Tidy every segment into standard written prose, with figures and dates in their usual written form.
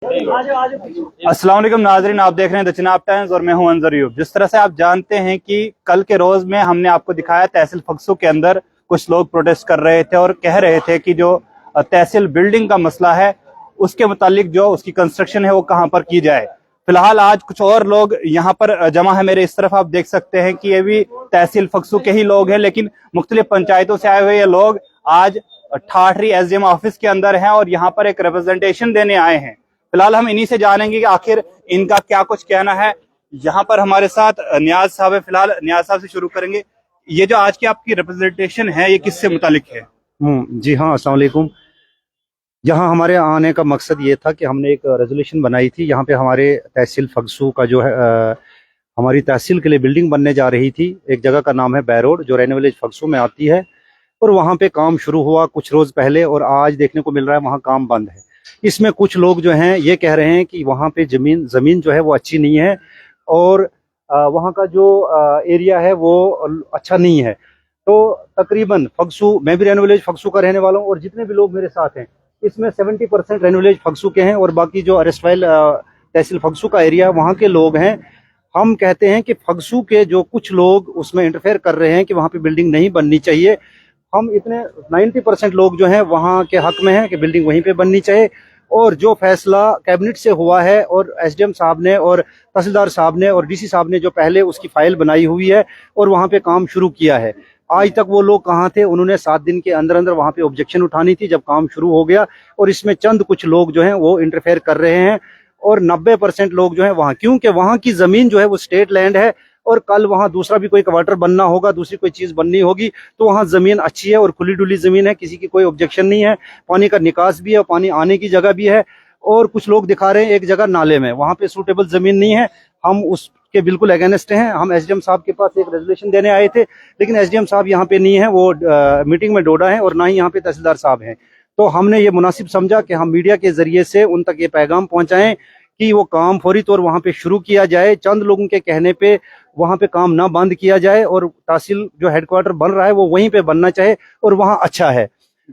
अस्सलाम वालेकुम नाजरीन, आप देख रहे हैं द चिनाब टाइम्स और मैं हूं अंजर यूब। जिस तरह से आप जानते हैं कि कल के रोज में हमने आपको दिखाया तहसील फक्सू के अंदर कुछ लोग प्रोटेस्ट कर रहे थे और कह रहे थे कि जो तहसील बिल्डिंग का मसला है उसके मुतालिक जो उसकी कंस्ट्रक्शन है वो कहां पर की जाए। फिलहाल आज कुछ और लोग यहाँ पर जमा है। मेरे इस तरफ आप देख सकते हैं कि ये भी तहसील फक्सू के ही लोग हैं, लेकिन मुख्तलिफ पंचायतों से आए हुए ये लोग आज ठाठरी एसडीएम ऑफिस के अंदर हैं और यहाँ पर एक रिप्रेजेंटेशन देने आए हैं। फिलहाल हम इन्हीं से जानेंगे कि आखिर इनका क्या कुछ कहना है। यहाँ पर हमारे साथ नियाज साहब है। फिलहाल नियाज साहब से शुरू करेंगे। ये जो आज की आपकी रिप्रेजेंटेशन है ये किससे मुतालिक है? जी हाँ, अस्सलाम वालेकुम। यहाँ हमारे आने का मकसद ये था कि हमने एक रेजोल्यूशन बनाई थी। यहाँ पे हमारे तहसील फगसू का जो है हमारी तहसील के लिए बिल्डिंग बनने जा रही थी। एक जगह का नाम है बैरोड जो रैन विलेज फगसू में आती है, और वहाँ पे काम शुरू हुआ कुछ रोज़ पहले, और आज देखने को मिल रहा है वहाँ काम बंद है। इसमें कुछ लोग जो हैं ये कह रहे हैं कि वहाँ पे ज़मीन जो है वो अच्छी नहीं है, और वहाँ का जो एरिया है वो अच्छा नहीं है। तो तकरीबन फगसू, मैं भी रैन विलेज फगसू का रहने वाला हूँ, और जितने भी लोग मेरे साथ हैं इसमें 70% रैन विलेज फगसू के हैं, और बाकी जो अरेस्टवाइल तहसील फगसू का एरिया है वहाँ के लोग हैं। हम कहते हैं कि फगसू के जो कुछ लोग उसमें इंटरफेयर कर रहे हैं कि वहाँ पे बिल्डिंग नहीं बननी चाहिए। हम इतने 90% लोग जो हैं वहाँ के हक में हैं कि बिल्डिंग वहीं पे बननी चाहिए, और जो फैसला कैबिनेट से हुआ है और एसडीएम साहब ने और तहसीलदार साहब ने और डीसी साहब ने जो पहले उसकी फाइल बनाई हुई है और वहाँ पे काम शुरू किया है, आज तक वो लोग कहाँ थे? उन्होंने 7 दिन के अंदर अंदर वहाँ पे ऑब्जेक्शन उठानी थी जब काम शुरू हो गया, और इसमें चंद कुछ लोग जो हैं वो इंटरफेयर कर रहे हैं, और 90% लोग जो हैं वहाँ, क्योंकि वहाँ की जमीन जो है वो स्टेट लैंड है, और कल वहाँ दूसरा भी कोई क्वार्टर बनना होगा, दूसरी कोई चीज बननी होगी, तो वहाँ जमीन अच्छी है और खुली डुली जमीन है, किसी की कोई ऑब्जेक्शन नहीं है। पानी का निकास भी है, पानी आने की जगह भी है, और कुछ लोग दिखा रहे हैं एक जगह नाले में, वहाँ पे सूटेबल जमीन नहीं है। हम उसके बिल्कुल अगेंस्ट हैं। हम एसडीएम साहब के पास एक रेजोल्यूशन देने आए थे, लेकिन एसडीएम साहब यहाँ पे नहीं है, वो मीटिंग में डोडा है, और ना ही यहाँ पे तहसीलदार साहब हैं। तो हमने ये मुनासिब समझा कि हम मीडिया के जरिए से उन तक ये पैगाम पहुंचाएं कि वो काम फौरी तौर वहाँ पे शुरू किया जाए। चंद लोगों के कहने पे वहाँ पे काम ना बंद किया जाए, और तहसील जो हेडक्वार्टर बन रहा है वो वहीं पे बनना चाहिए, और वहाँ अच्छा है।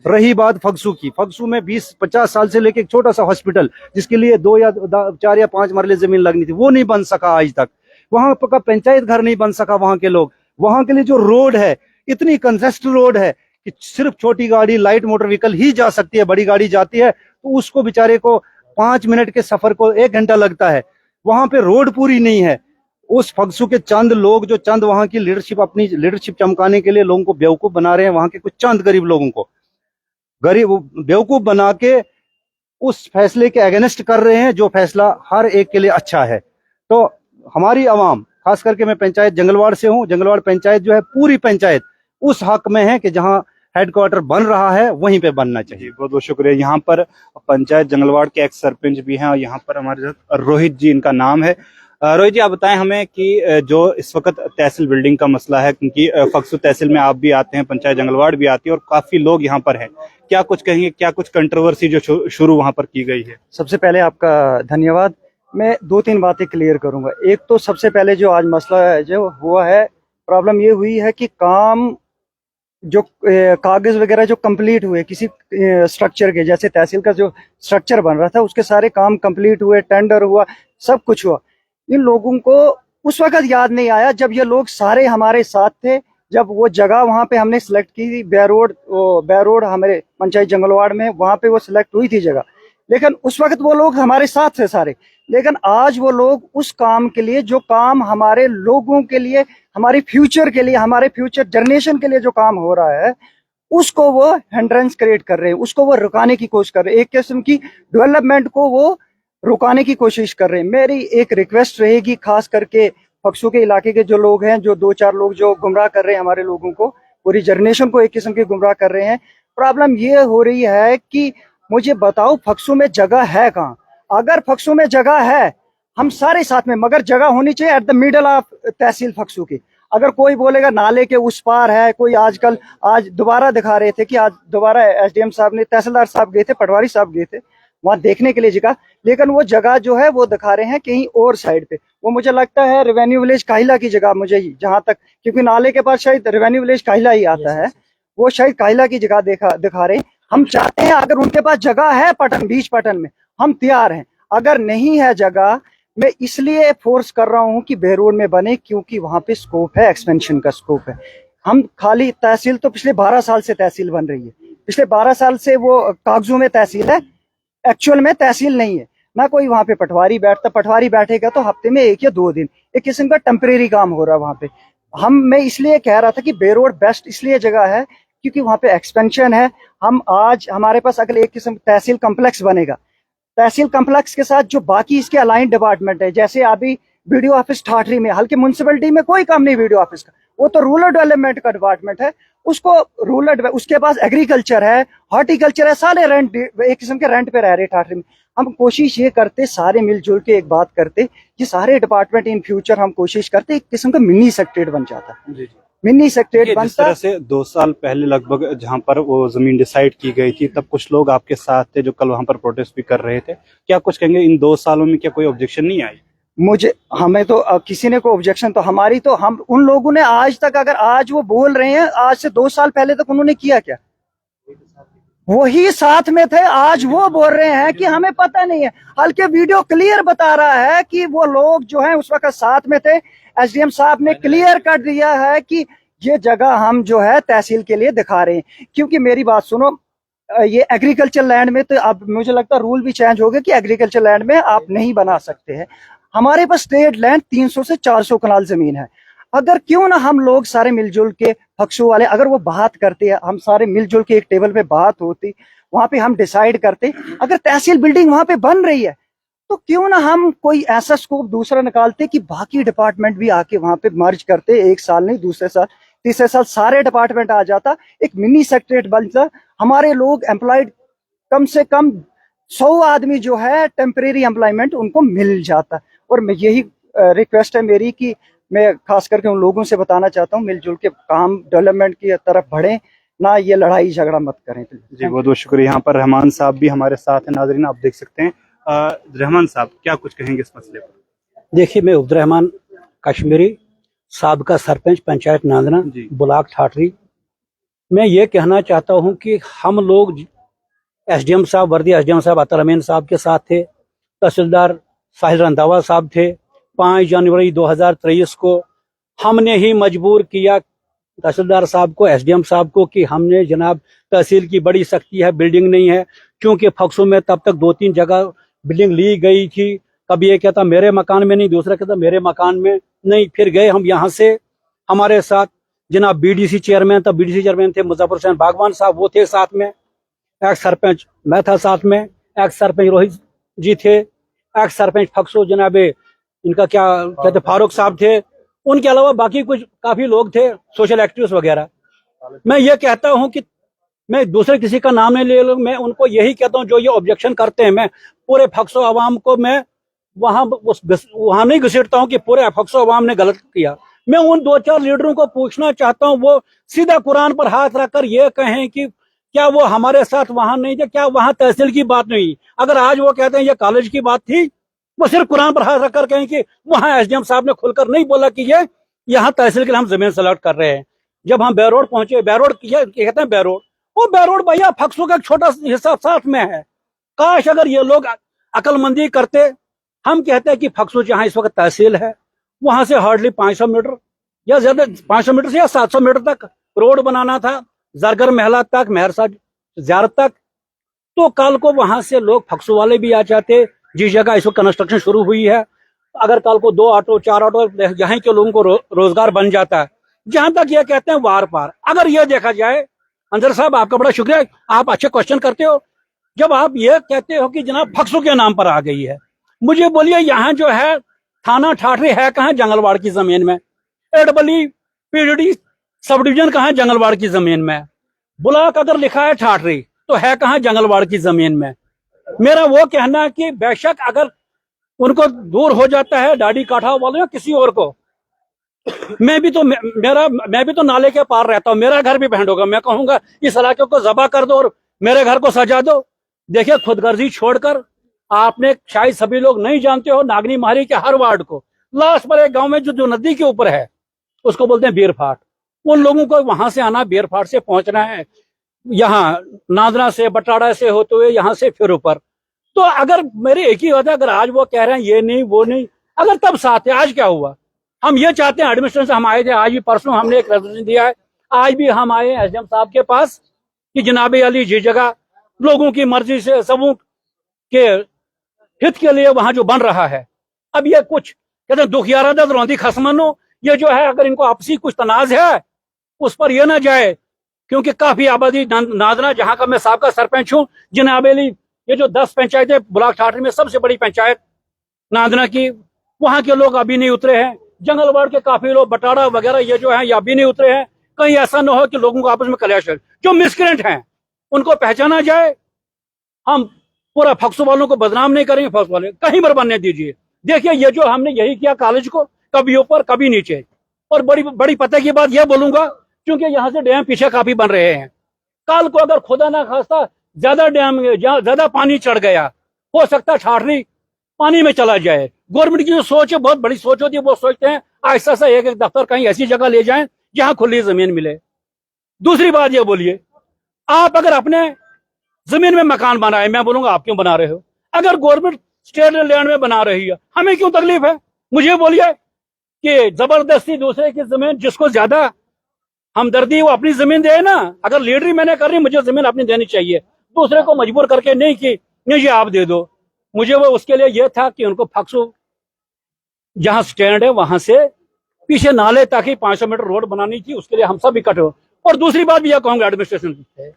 रही बात फगसू की, फगसू में 20-50 साल से लेके एक छोटा सा हॉस्पिटल जिसके लिए 2 या 4 या 5 मरले जमीन लगनी थी, वो नहीं बन सका आज तक। वहाँ का पंचायत घर नहीं बन सका वहाँ के लोग। वहाँ के लिए जो रोड है, इतनी कंजेस्टेड रोड है कि सिर्फ छोटी गाड़ी, लाइट मोटर व्हीकल ही जा सकती है, बड़ी गाड़ी जाती है तो उसको बेचारे को 5 मिनट के सफर को 1 घंटा लगता है। वहां पे रोड पूरी नहीं है। उस फगसू के चंद लोग जो चंद वहां की लीडरशिप, अपनी लीडरशिप चमकाने के लिए लोगों को बेवकूफ बना रहे हैं, वहां के कुछ चंद गरीब लोगों को गरीब बेवकूफ बना के उस फैसले के अगेंस्ट कर रहे हैं जो फैसला हर एक के लिए अच्छा है। तो हमारी आवाम, खास करके मैं पंचायत जंगलवाड़ से हूँ, जंगलवाड़ पंचायत जो है पूरी पंचायत उस हक में है कि जहाँ हेडक्वार्टर बन रहा है वहीं पे बनना चाहिए। बहुत बहुत शुक्रिया। यहाँ पर पंचायत जंगलवाड़ के एक्स सरपंच भी हैं और यहाँ पर हमारे साथ रोहित जी इनका नाम है। रोहित जी, आप बताएं हमें कि जो इस वक्त तहसील बिल्डिंग का मसला है, क्योंकि फगसू तहसील में आप भी आते हैं, पंचायत जंगलवाड़ भी आती है और काफी लोग यहाँ पर हैं, क्या कुछ कहेंगे? क्या कुछ कंट्रोवर्सी जो शुरू वहां पर की गई है? सबसे पहले आपका धन्यवाद। मैं 2-3 बातें क्लियर करूंगा। एक तो सबसे पहले जो आज मसला जो हुआ है, प्रॉब्लम ये हुई है कि काम जो कागज वगैरह जो कंप्लीट हुए किसी स्ट्रक्चर के, जैसे तहसील का जो स्ट्रक्चर बन रहा था उसके सारे काम कंप्लीट हुए, टेंडर हुआ, सब कुछ हुआ। इन लोगों को उस वक्त याद नहीं आया जब ये लोग सारे हमारे साथ थे, जब वो जगह वहां पे हमने सिलेक्ट की थी, बैरोड हमारे पंचायत जंगलवाड़ में, वहां पे वो सिलेक्ट हुई थी जगह, लेकिन उस वक्त वो लोग हमारे साथ थे सारे। लेकिन आज वो लोग उस काम के लिए, जो काम हमारे लोगों के लिए, हमारे फ्यूचर के लिए, हमारे फ्यूचर जनरेशन के लिए जो काम हो रहा है, उसको वो हिंड्रेंस क्रिएट कर रहे हैं, उसको वो रुकाने की कोशिश कर रहे हैं, एक किस्म की डेवलपमेंट को वो रुकाने की कोशिश कर रहे हैं। मेरी एक रिक्वेस्ट रहेगी, खास करके फगसू के इलाके के जो लोग हैं, जो 2-4 लोग जो गुमराह कर रहे हैं हमारे लोगों को, पूरी जनरेशन को एक किस्म की गुमराह कर रहे हैं। प्रॉब्लम ये हो रही है कि मुझे बताओ फगसू में जगह है कहाँ? अगर फगसू में जगह है, हम सारे साथ में, मगर जगह होनी चाहिए एट द मिडल ऑफ तहसील फगसू की। अगर कोई बोलेगा नाले के उस पार है, कोई आजकल आज दोबारा दिखा रहे थे कि आज दोबारा एसडीएम साहब ने, तहसीलदार साहब गए थे, पटवारी साहब गए थे वहां देखने के लिए जगह, लेकिन वो जगह जो है वो दिखा रहे हैं कहीं और साइड पे। वो मुझे लगता है रेवेन्यू विलेज काहिला की जगह, मुझे जहां तक, क्योंकि नाले के पास शायद रेवेन्यू विलेज काहिला ही आता है, वो शायद काहिला की जगह दिखा रहे हैं। हम चाहते हैं अगर उनके पास जगह है पटन, बीच पटन में, हम तैयार हैं। अगर नहीं है जगह, मैं इसलिए फोर्स कर रहा हूं कि बेरोड में बने, क्योंकि वहां पे स्कोप है, एक्सपेंशन का स्कोप है। हम खाली तहसील तो पिछले 12 साल से तहसील बन रही है, पिछले 12 साल से वो कागजों में तहसील है, एक्चुअल में तहसील नहीं है ना। कोई वहां पे पटवारी बैठता, पटवारी बैठेगा तो हफ्ते में 1 या 2 दिन, एक किस्म का टेम्परेरी काम हो रहा है वहां पे। मैं इसलिए कह रहा था कि बेरोड बेस्ट इसलिए जगह है क्योंकि वहां पे एक्सपेंशन है। हम आज हमारे पास अगले एक किस्म तहसील कम्प्लेक्स बनेगा, तहसील कम्प्लेक्स के साथ जो बाकी इसके अलाइन डिपार्टमेंट है, जैसे अभी वीडियो ऑफिस ठाठरी में, हल्के म्यूनसिपलिटी में कोई काम नहीं वीडियो ऑफिस का, वो तो रूरल डेवलपमेंट का डिपार्टमेंट है, उसको उसके पास एग्रीकल्चर है, हॉर्टिकल्चर है, सारे रेंट, एक किस्म के रेंट पे रह रहे ठाठरी में। हम कोशिश ये करते, सारे मिलजुल के एक बात करते, ये सारे डिपार्टमेंट इन फ्यूचर हम कोशिश करते एक किस्म का मिनी सेक्रेटरेट बन जाता, मिनी सेक्रेटरेट बनता। जिस तरह से 2 साल पहले लगभग जहां पर वो जमीन डिसाइड की गई थी, तब कुछ लोग आपके साथ थे जो कल वहां पर प्रोटेस्ट भी कर रहे थे, क्या कुछ कहेंगे इन 2 सालों में क्या कोई ऑब्जेक्शन नहीं आई? हमें तो किसी ने कोई ऑब्जेक्शन, तो हमारी तो हम उन लोगों ने आज तक, अगर आज वो बोल रहे हैं, आज से 2 साल पहले तक उन्होंने किया क्या? वही साथ में थे, आज वो बोल रहे हैं कि हमें पता नहीं है। हल्के वीडियो क्लियर बता रहा है कि वो लोग जो हैं उस वक्त साथ में थे। एसडीएम साहब ने क्लियर कर दिया है कि ये जगह हम जो है तहसील के लिए दिखा रहे हैं। क्योंकि मेरी बात सुनो, ये एग्रीकल्चर लैंड में तो अब मुझे लगता है रूल भी चेंज हो गया कि एग्रीकल्चर लैंड में आप नहीं बना सकते हैं। हमारे पास स्टेट लैंड 300 से 400 कनाल जमीन है। अगर क्यों ना हम लोग सारे मिलजुल के, फक्सू वाले, अगर वो बात करते हैं, हम सारे मिलजुल के एक टेबल पे बात होती, वहां पे हम डिसाइड करते, अगर तहसील बिल्डिंग वहां पे बन रही है तो क्यों ना हम कोई ऐसा स्कोप दूसरा निकालते कि बाकी डिपार्टमेंट भी आके वहां पे मर्ज करते, 1 साल नहीं, दूसरे साल, तीसरे साल सारे डिपार्टमेंट आ जाता, एक मिनी सेक्रेटरेट बनता, हमारे लोग एम्प्लॉयड कम से कम 100 आदमी जो है टेम्परेरी एम्प्लॉयमेंट उनको मिल जाता। और मैं यही रिक्वेस्ट है मेरी कि मैं खास करके उन लोगों से बताना चाहता हूँ, मिलजुल के काम डेवलपमेंट की तरफ बढ़े, ना ये लड़ाई झगड़ा मत करें। जी बहुत बहुत शुक्रिया। यहाँ पर रहमान साहब भी हमारे साथ हैं, नाजरीन आप देख सकते हैं। रहमान साहब क्या कुछ कहेंगे इस मसले पर? देखिए, मैं उब्दुर्रहमान कश्मीरी, साबका सरपंच पंचायत नांदना, ब्लॉक ठाठरी। मैं ये कहना चाहता हूँ कि हम लोग एसडीएम साहब, वर्दी एसडीएम साहब अतर अमीन साहब के साथ थे, तहसीलदार साहिल रंधावा साहब थे। 5 जनवरी 2023 को हमने ही मजबूर किया तहसीलदार साहब को, एसडीएम साहब को, कि हमने जनाब तहसील की बड़ी सख्ती है, बिल्डिंग नहीं है। क्योंकि फक्सू में तब तक 2-3 जगह बिल्डिंग ली गई थी, कभी ये कहता मेरे मकान में नहीं, दूसरा कहता मेरे मकान में नहीं। फिर गए हम यहाँ से, हमारे साथ जनाब बीडीसी चेयरमैन, तब बीडीसी चेयरमैन थे मुजफ्फर हुसैन बागवान साहब, वो थे साथ में, एक्स सरपंच मैं था साथ में, एक्स सरपंच रोहित जी थे, एक्स सरपंच फक्सू जनाब इनका क्या कहते फारूक साहब थे, उनके अलावा बाकी कुछ काफी लोग थे, सोशल एक्टिविस्ट वगैरह। मैं ये कहता हूं कि मैं दूसरे किसी का नाम नहीं ले लूं, मैं उनको यही कहता हूं जो ये ऑब्जेक्शन करते हैं, मैं पूरे फक्सो अवाम को मैं वहां नहीं घसीटता हूं कि पूरे फक्सो अवाम ने गलत किया। मैं उन 2-4 लीडरों को पूछना चाहता हूं, वो सीधा कुरान पर हाथ रखकर ये कहें कि क्या वो हमारे साथ वहां नहीं थे, क्या वहां तहसील की बात नहीं? अगर आज वो कहते हैं ये कॉलेज की बात थी, वो सिर्फ कुरान पर हाथ रखकर कहें कि वहां एसडीएम साहब ने खुलकर नहीं बोला कि ये यहाँ तहसील के लिए हम जमीन सेलेक्ट कर रहे हैं। जब हम बैरोड पहुंचे, बैरोड कहते हैं बैरोड, वो बैरोड भैया फक्सू का एक छोटा हिस्सा साथ में है। काश अगर ये लोग अकलमंदी करते। हम कहते हैं कि फक्सू जहां इस वक्त तहसील है, वहां से हार्डली 500 मीटर या ज्यादा, 500 मीटर से या 700 मीटर तक रोड बनाना था, जरगर महला तक, मेहरसा ज़ियारत तक। तो कल को वहां से लोग फक्सू वाले भी आ जाते, जिस जगह इसको कंस्ट्रक्शन शुरू हुई है। अगर कल को 2 ऑटो 4 ऑटो यहाँ के लोगों को रोजगार बन जाता है। जहां तक ये कहते हैं वार पार, अगर ये देखा जाए, अंजर साहब आपका बड़ा शुक्रिया, आप अच्छे क्वेश्चन करते हो। जब आप ये कहते हो कि जनाब फक्सू के नाम पर आ गई है, मुझे बोलिए यहाँ जो है थाना ठाठरी है कहाँ? जंगलवाड़ की जमीन में। एडबली पीडीडी सब डिवीजन कहाँ? जंगलवाड़ की जमीन में। ब्लॉक अगर लिखा है ठाठरी तो है कहाँ? जंगलवाड़ की जमीन में। मेरा वो कहना है कि बेशक अगर उनको दूर हो जाता है डाडी काठा वालों या किसी और को, मैं भी तो नाले के पार रहता हूँ, मेरा घर भी बैंड होगा। मैं कहूंगा इस इलाके को जबा कर दो और मेरे घर को सजा दो। देखिए, खुदगर्जी छोड़कर, आपने शायद सभी लोग नहीं जानते हो, नागनी मारी के हर वार्ड को लास्ट पर एक गांव में जो नदी के ऊपर है उसको बोलते हैं बीरफाट। उन लोगों को वहां से आना, बीरफाट से पहुंचना है, यहाँ नादरा से बटाड़ा से होते हुए यहाँ से फिर ऊपर। तो अगर मेरी एक ही बात है, अगर आज वो कह रहे हैं ये नहीं वो नहीं, अगर तब साथ है, आज क्या हुआ? हम ये चाहते हैं, एडमिनिस्ट्रेशन से हम आए थे, आज भी परसों हमने एक रेजोल्यूशन दिया है, आज भी हम आए एसडीएम साहब के पास कि जनाब अली जिस जगह लोगों की मर्जी से सबों के हित के लिए वहां जो बन रहा है, अब ये कुछ कहते हैं दुखियारा दर्द रौंदी खसमनो, ये जो है अगर इनको आपसी कुछ तनाज है उस पर यह ना जाए, क्योंकि काफी आबादी नादरा जहां का मैं साहब का सरपंच हूँ, जनाब अली ये जो 10 पंचायतें ब्लॉक ठाठरी में सबसे बड़ी पंचायत नादरा की, वहां के लोग अभी नहीं उतरे हैं, जंगलवाड़ के काफी लोग बटाड़ा वगैरह ये जो है ये अभी नहीं उतरे हैं। कहीं ऐसा न हो कि लोगों को आपस में कलेश, जो मिसक्रेंट हैं उनको पहचाना जाए। हम पूरा फक्सो वालों को बदनाम नहीं करेंगे, फक्सो वाले कहीं पर बनने दीजिए। देखिए ये जो हमने यही किया कॉलेज को, कभी ऊपर कभी नीचे। और बड़ी बड़ी पता की बात यह बोलूंगा, क्योंकि यहाँ से डैम पीछे काफी बन रहे हैं, कल को अगर खुदा ना खास्ता ज्यादा डैम ज्यादा पानी चढ़ गया, हो सकता है ठाठरी पानी में चला जाए। गवर्नमेंट की जो सोच है बहुत बड़ी सोच होती है, वो सोचते हैं ऐसा सा एक एक दफ्तर कहीं ऐसी जगह ले जाएं जहां खुली जमीन मिले। दूसरी बात ये बोलिए, आप अगर अपने जमीन में मकान बनाए, मैं बोलूंगा आप क्यों बना रहे हो? अगर गवर्नमेंट स्टेट लैंड में बना रही है, हमें क्यों तकलीफ है? मुझे बोलिए कि जबरदस्ती दूसरे की जमीन, जिसको ज्यादा हमदर्दी वो अपनी जमीन दे ना। अगर लीडरी मैंने कर रही, मुझे जमीन अपनी देनी चाहिए, दूसरे को मजबूर करके नहीं कि नहीं ये आप दे दो। मुझे वो उसके लिए ये था कि उनको फक्सो जहां स्टैंड है वहां से पीछे नाले ताकि 500 मीटर रोड बनानी थी, उसके लिए हम सब इकट्ठे हो। और दूसरी बात भी यह कहूंगा एडमिनिस्ट्रेशन से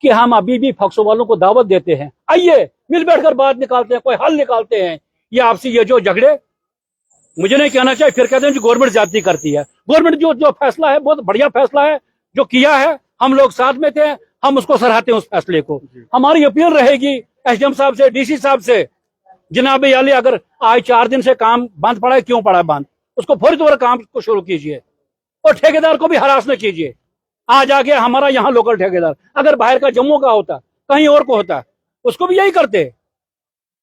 कि हम अभी भी फक्सो वालों को दावत देते हैं, आइए मिल बैठकर बात निकालते हैं, कोई हल निकालते हैं। ये आपसी ये जो झगड़े मुझे नहीं कहना चाहिए, फिर कहते हैं जो गवर्नमेंट ज्यादती करती है। गवर्नमेंट जो फैसला है बहुत बढ़िया फैसला है जो किया है, हम लोग साथ में थे, हम उसको सराहते हैं उस फैसले को। हमारी अपील रहेगी एसडीएम साहब से, डीसी साहब से, जनाब अली अगर आज 4 दिन से काम बंद पड़ा है, क्यों पड़ा है बंद, उसको फौरी तौर काम को शुरू कीजिए। और ठेकेदार को भी हरास न कीजिए। आज आगे हमारा यहाँ लोकल ठेकेदार अगर बाहर का जम्मू का होता, कहीं और को होता, उसको भी यही करते।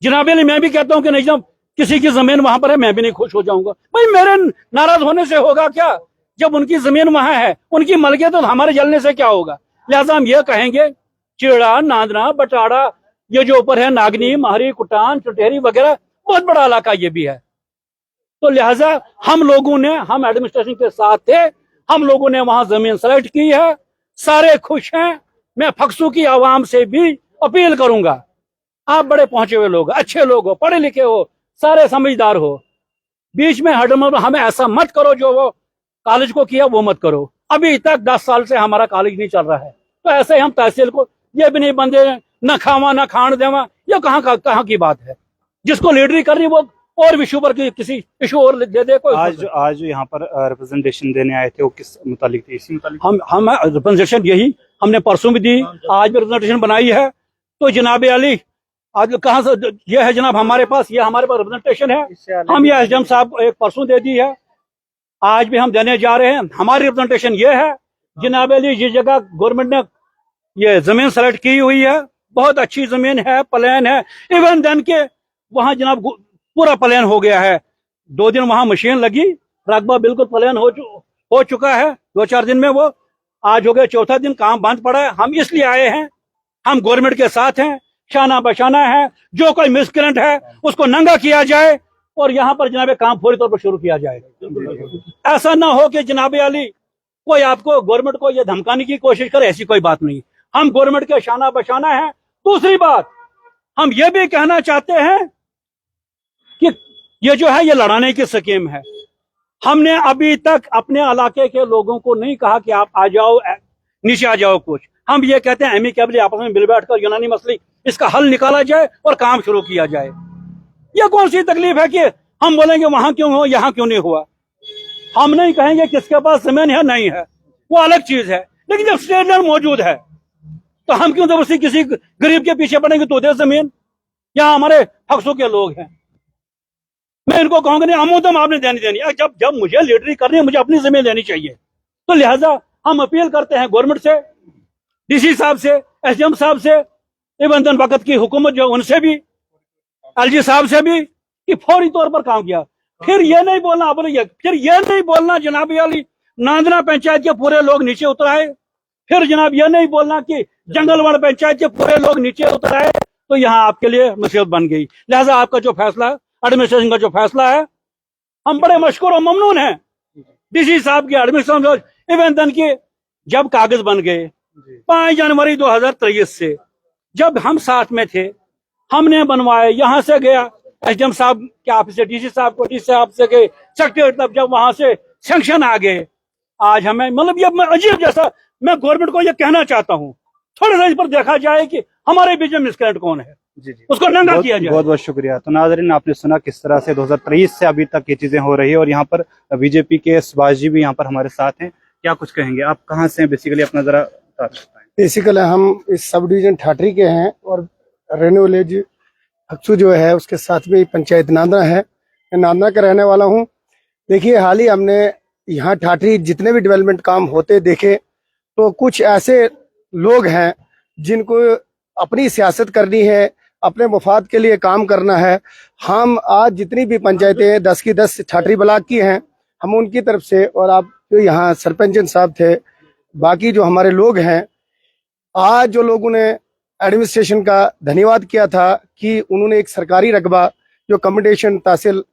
जनाब अली मैं भी कहता हूँ कि नहीं, जब किसी की जमीन वहां पर है मैं भी नहीं खुश हो जाऊंगा। भाई मेरे नाराज होने से होगा क्या? जब उनकी जमीन वहां है, उनकी मलकियत, तो हमारे जलने से क्या होगा? लिहाजा हम ये कहेंगे, चिड़ा, नांदना, बटाड़ा, ये जो ऊपर है नागनी, महरी, कुटान, चुटेरी वगैरह, बहुत बड़ा इलाका ये भी है। तो लिहाजा हम लोगों ने, हम एडमिनिस्ट्रेशन के साथ थे, हम लोगों ने वहां जमीन सेलेक्ट की है, सारे खुश हैं। मैं फक्सू की आवाम से भी अपील करूंगा, आप बड़े पहुंचे हुए लोग, अच्छे लोग हो, पढ़े लिखे हो, सारे समझदार हो, बीच में हडम हमें ऐसा मत करो जो वो कॉलेज को किया वो मत करो। अभी तक 10 साल से हमारा कॉलेज नहीं चल रहा है, तो ऐसे हम तहसील को ये भी नहीं बंदे न खावा न खान देवा, ये कहाँ की बात है? जिसको लीडरी कर रही वो और विषय पर किसी इशू और दे दे कोई। आज जो यहाँ पर रिप्रेजेंटेशन देने आए थे वो किस मुतालिक थे? इसी मुतालिक हम रिप्रेजेंटेशन यही हमने परसों भी दी, आज भी रिप्रेजेंटेशन बनाई है। तो जनाब अली आज कहाँ से ये है जनाब हमारे पास, ये हमारे पास रिप्रेजेंटेशन है, हम ये एसडीएम साहब एक परसों दे दी है, आज भी हम देने जा रहे हैं। हमारी रिप्रेजेंटेशन ये है, जनाब अली जिस जगह गवर्नमेंट ने ये जमीन सेलेक्ट की हुई है, बहुत अच्छी जमीन है, प्लान है, इवन देन के वहां जनाब पूरा प्लान हो गया है। 2 दिन वहां मशीन लगी, रकबा बिल्कुल प्लान हो चुका है, 2-4 दिन में वो आज हो गया, 4था दिन काम बंद पड़ा है। हम इसलिए आए हैं, हम गवर्नमेंट के साथ हैं, शाना बशाना है, जो कोई मिसक्रेंट है उसको नंगा किया जाए और यहाँ पर जनाब काम फौरी तौर पर शुरू किया जाए। ऐसा ना हो कि जनाब अली कोई आपको गवर्नमेंट को ये धमकाने की कोशिश करे, ऐसी कोई बात नहीं। हम गवर्नमेंट के शाना बशाना है। दूसरी बात हम ये भी कहना चाहते हैं कि ये जो है ये लड़ाने की स्कीम है। हमने अभी तक अपने इलाके के लोगों को नहीं कहा कि आप आ जाओ, नीचे आ जाओ कुछ। हम ये कहते हैं एमिकेबली आपस में मिल बैठकर यूनानी मसले इसका हल निकाला जाए और काम शुरू किया जाए। यह कौन सी तकलीफ है कि हम बोलेंगे वहां क्यों हो, यहाँ क्यों नहीं हुआ? हम नहीं कहेंगे किसके पास जमीन है नहीं है, वो अलग चीज है, लेकिन जब स्टेट लैंड मौजूद है तो हम क्यों जबरदस्ती किसी गरीब के पीछे पड़ेंगे तो दे जमीन? यहाँ हमारे फक्सों के लोग हैं, मैं इनको कहूंगा नहीं आमोदम आपने देनी। जब मुझे लीडरी करनी है, मुझे अपनी जमीन देनी चाहिए। तो लिहाजा हम अपील करते हैं गवर्नमेंट से, डीसी साहब से, एसडीएम साहब से, इवन वक्त की हुकूमत जो उनसे भी, एलजी साहब से भी, कि फौरी तौर पर काम किया। फिर ये नहीं बोलना, फिर ये नहीं बोलना जनाब अली नांदना पंचायत के पूरे लोग नीचे उतर आए, फिर जनाब ये नहीं बोलना कि जंगलवाड़ पंचायत के पूरे लोग नीचे उतर आए। तो यहाँ आपके लिए मुसीबत बन गई। लिहाजा आपका जो फैसला है, एडमिनिस्ट्रेशन का जो फैसला है, हम बड़े मशकूर और ममनून हैं डीसी साहब की एडमिनिस्ट्रेशन। इवन दन के जब कागज बन गए 5 जनवरी 2023 से, जब हम साथ में थे, हमने बनवाए, यहां से गया एसडीएम साहब के ऑफिस से डीसी साहब को, डीसी साहब से गए सेक्रेटरी, तब जब वहां से सैंक्शन आ गए, आज हमें मतलब ये अजीब जैसा, मैं गवर्नमेंट को ये कहना चाहता हूँ थोड़ा सा इस पर देखा जाए कि हमारे बीच में मिसकरेंट कौन है, जी जी, उसको नंगा किया जाए। बहुत बहुत शुक्रिया। तो नाज़रीन, आपने सुना किस तरह से 2023 से अभी तक ये चीजें हो रही है, और यहाँ पर बीजेपी के सुभाष जी भी यहाँ पर हमारे साथ हैं। क्या कुछ कहेंगे? आप कहाँ से हैं बेसिकली, अपना जरा बताएं। बेसिकली हम इस सब डिवीजन ठाठरी के हैं और रेन्यू विलेज फक्सू जो है उसके साथ में पंचायत नांदरा है। मैं नांदरा का रहने वाला हूँ। देखिए, हाल ही हमने यहाँ ठाठरी जितने भी डेवलपमेंट काम होते देखे, तो कुछ ऐसे लोग हैं जिनको अपनी सियासत करनी है, अपने मफाद के लिए काम करना है। हम आज जितनी भी पंचायतें 10 की 10 ठाठरी ब्लॉक की हैं, हम उनकी तरफ से, और आप जो यहाँ सरपंच साहब थे, बाकी जो हमारे लोग हैं, आज जो लोगों ने एडमिनिस्ट्रेशन का धन्यवाद किया था कि उन्होंने एक सरकारी रकबा जो कम्युनिकेशन तहसील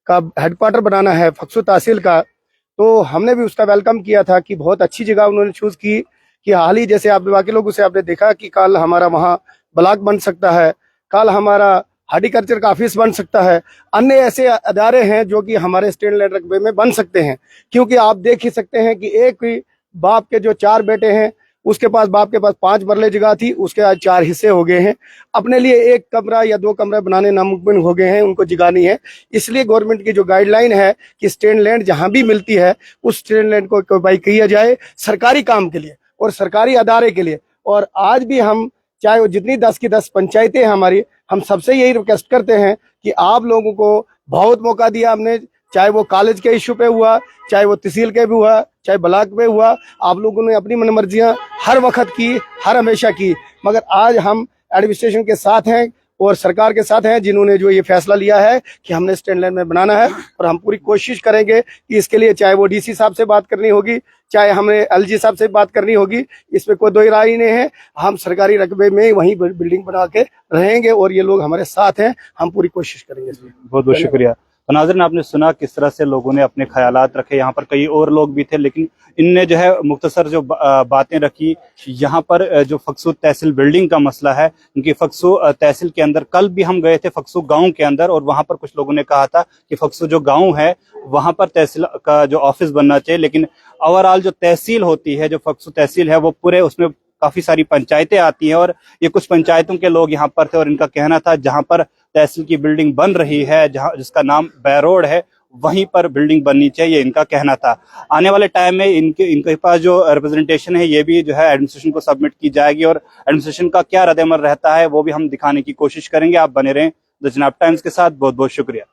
का हेडक्वार्टर बनाना है फक्सू तहसील का, तो हमने भी उसका वेलकम किया था कि बहुत अच्छी जगह उन्होंने चूज की। कि हाल ही जैसे आप बाकी लोगों से आपने देखा कि कल हमारा वहाँ ब्लॉक बन सकता है, कल हमारा हार्टिकल्चर का ऑफिस बन सकता है, अन्य ऐसे अदारे हैं जो कि हमारे स्टेट लैंड रकबे में बन सकते हैं। क्योंकि आप देख ही सकते हैं कि एक ही बाप के जो 4 बेटे हैं, उसके पास बाप के पास 5 मरले जगह थी, उसके आज 4 हिस्से हो गए हैं। अपने लिए 1 कमरा या 2 कमरे बनाने नामुमकिन हो गए हैं, उनको जगह नहीं है। इसलिए गवर्नमेंट की जो गाइडलाइन है कि स्टैंड लैंड जहां भी मिलती है उस स्टैंड लैंड को ऑक्यूपाई किया जाए सरकारी काम के लिए और सरकारी अदारे के लिए। और आज भी हम चाहे वो जितनी 10 की 10 पंचायतें हैं हमारी, हम सबसे यही रिक्वेस्ट करते हैं कि आप लोगों को बहुत मौका दिया हमने, चाहे वो कॉलेज के इशू पे हुआ, चाहे वो तहसील के भी हुआ, चाहे ब्लॉक पे हुआ, आप लोगों ने अपनी मनमर्जियां हर वक्त की, हर हमेशा की। मगर आज हम एडमिनिस्ट्रेशन के साथ हैं और सरकार के साथ हैं, जिन्होंने जो ये फैसला लिया है कि हमने स्टैंड लैंड में बनाना है। और हम पूरी कोशिश करेंगे कि इसके लिए चाहे वो डीसी साहब से बात करनी होगी, चाहे हमें एलजी साहब से बात करनी होगी, इसमें कोई दो राय नहीं है। हम सरकारी रकबे में वहीं बिल्डिंग बना के रहेंगे और ये लोग हमारे साथ हैं, हम पूरी कोशिश करेंगे। बहुत बहुत शुक्रिया। तो नाज़रीन, आपने सुना किस तरह से लोगों ने अपने ख्यालात रखे। यहाँ पर कई और लोग भी थे, लेकिन इनने जो है मुख्तसर जो बातें रखी। यहाँ पर जो फक्सू तहसील बिल्डिंग का मसला है, उनकी फक्सू तहसील के अंदर, कल भी हम गए थे फक्सू गांव के अंदर, और वहां पर कुछ लोगों ने कहा था कि फक्सू जो गांव है वहां पर तहसील का जो ऑफिस बनना चाहिए। लेकिन ओवरऑल जो तहसील होती है, जो फक्सू तहसील है, वो पूरे उसमें काफी सारी पंचायतें आती हैं, और ये कुछ पंचायतों के लोग यहाँ पर थे, और इनका कहना था जहां पर तहसील की बिल्डिंग बन रही है, जहां जिसका नाम बैरोड है, वहीं पर बिल्डिंग बननी चाहिए, इनका कहना था। आने वाले टाइम में इनके पास जो रिप्रेजेंटेशन है, ये भी जो है एडमिनिस्ट्रेशन को सबमिट की जाएगी, और एडमिनिस्ट्रेशन का क्या रद्द अमल रहता है वो भी हम दिखाने की कोशिश करेंगे। आप बने रहें द जनाब टाइम्स के साथ। बहुत बहुत शुक्रिया।